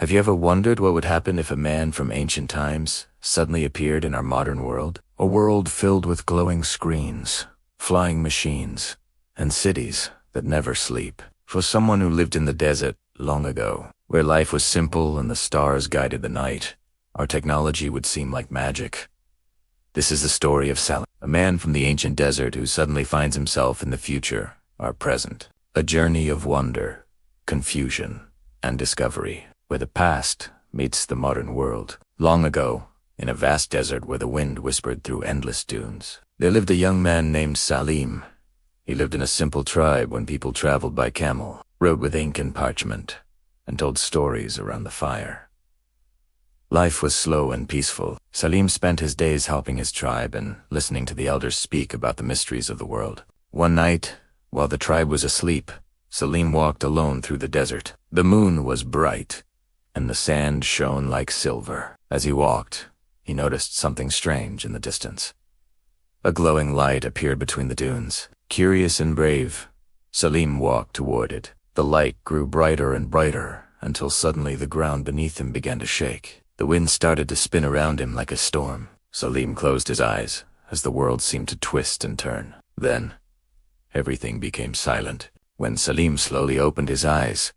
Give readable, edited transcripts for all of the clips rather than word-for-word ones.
Have you ever wondered what would happen if a man from ancient times suddenly appeared in our modern world? A world filled with glowing screens, flying machines, and cities that never sleep. For someone who lived in the desert long ago, where life was simple and the stars guided the night, our technology would seem like magic. This is the story of Salim, a man from the ancient desert who suddenly finds himself in the future, our present. A journey of wonder, confusion, and discovery, where the past meets the modern world. Long ago, in a vast desert where the wind whispered through endless dunes, there lived a young man named Salim. He lived in a simple tribe when people traveled by camel, rode with ink and parchment, and told stories around the fire. Life was slow and peaceful. Salim spent his days helping his tribe and listening to the elders speak about the mysteries of the world. One night, while the tribe was asleep, Salim walked alone through the desert. The moon was bright, and the sand shone like silver. As he walked, he noticed something strange in the distance. A glowing light appeared between the dunes. Curious and brave, Salim walked toward it. The light grew brighter and brighter until suddenly the ground beneath him began to shake. The wind started to spin around him like a storm. Salim closed his eyes as the world seemed to twist and turn. Then, everything became silent. When Salim slowly opened his eyes,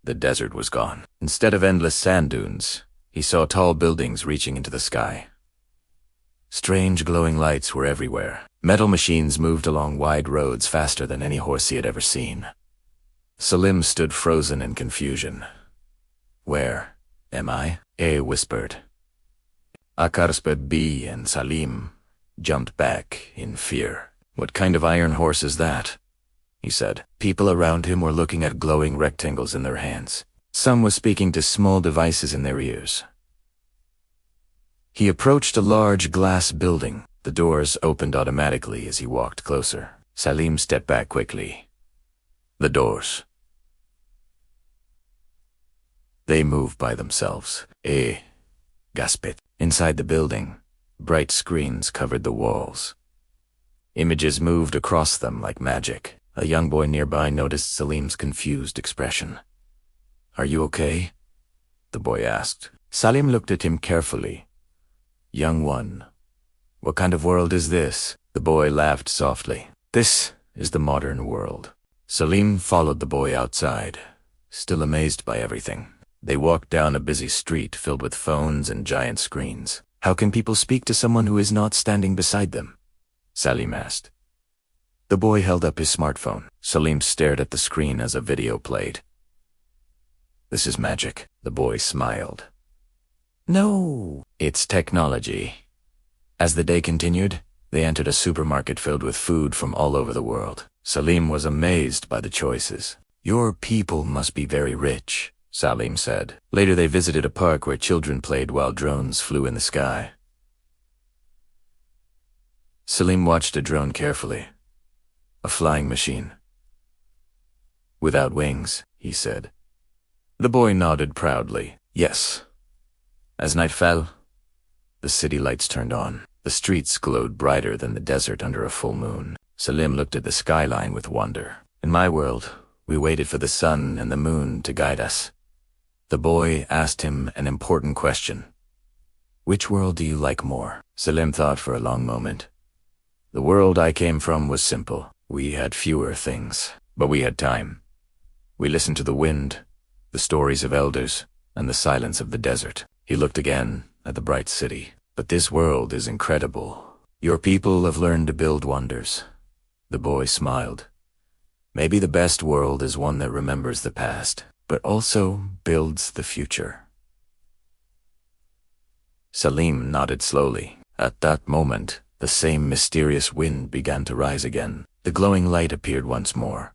the desert was gone. Instead of endless sand dunes, he saw tall buildings reaching into the sky. Strange glowing lights were everywhere. Metal machines moved along wide roads faster than any horse he had ever seen. Salim stood frozen in confusion. "Where am I?" A whispered. Akarspe B and Salim jumped back in fear. "What kind of iron horse is that?" he said. People around him were looking at glowing rectangles in their hands. Some were speaking to small devices in their ears. He approached a large glass building. The doors opened automatically as he walked closer. Salim stepped back quickly. The doors. They moved by themselves. Gasped. Inside the building, bright screens covered the walls. Images moved across them like magic. A young boy nearby noticed Salim's confused expression. "Are you okay?" the boy asked. Salim looked at him carefully. "Young one, what kind of world is this?" The boy laughed softly. "This is the modern world." Salim followed the boy outside, still amazed by everything. They walked down a busy street filled with phones and giant screens. "How can people speak to someone who is not standing beside them?" Salim asked. The boy held up his smartphone. Salim stared at the screen as a video played. "This is magic," the boy smiled. "No, it's technology." As the day continued, they entered a supermarket filled with food from all over the world. Salim was amazed by the choices. "Your people must be very rich," Salim said. Later they visited a park where children played while drones flew in the sky. Salim watched a drone carefully. A flying machine. "Without wings," he said. The boy nodded proudly. "Yes." As night fell, the city lights turned on. The streets glowed brighter than the desert under a full moon. Salim looked at the skyline with wonder. "In my world, we waited for the sun and the moon to guide us." The boy asked him an important question. "Which world do you like more?" Salim thought for a long moment. "The world I came from was simple. We had fewer things, but we had time. We listened to the wind, the stories of elders, and the silence of the desert." He looked again at the bright city. "But this world is incredible. Your people have learned to build wonders." The boy smiled. "Maybe the best world is one that remembers the past, but also builds the future." Salim nodded slowly. At that moment, the same mysterious wind began to rise again. The glowing light appeared once more.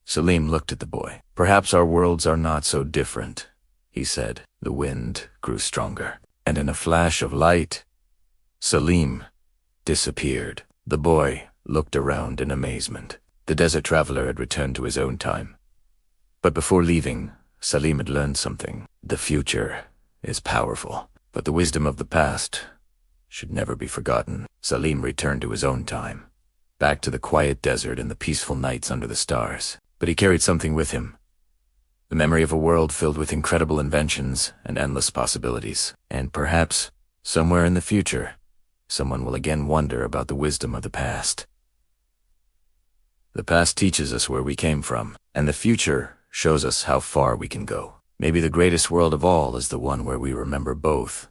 Salim looked at the boy. "Perhaps our worlds are not so different," he said. The wind grew stronger, and in a flash of light, Salim disappeared. The boy looked around in amazement. The desert traveler had returned to his own time. But before leaving, Salim had learned something. The future is powerful, but the wisdom of the past should never be forgotten. Salim returned to his own time, back to the quiet desert and the peaceful nights under the stars. But he carried something with him. The the memory of a world filled with incredible inventions and endless possibilities. And perhaps, somewhere in the future, someone will again wonder about the wisdom of the past. The past teaches us where we came from, and the future shows us how far we can go. Maybe the greatest world of all is the one where we remember both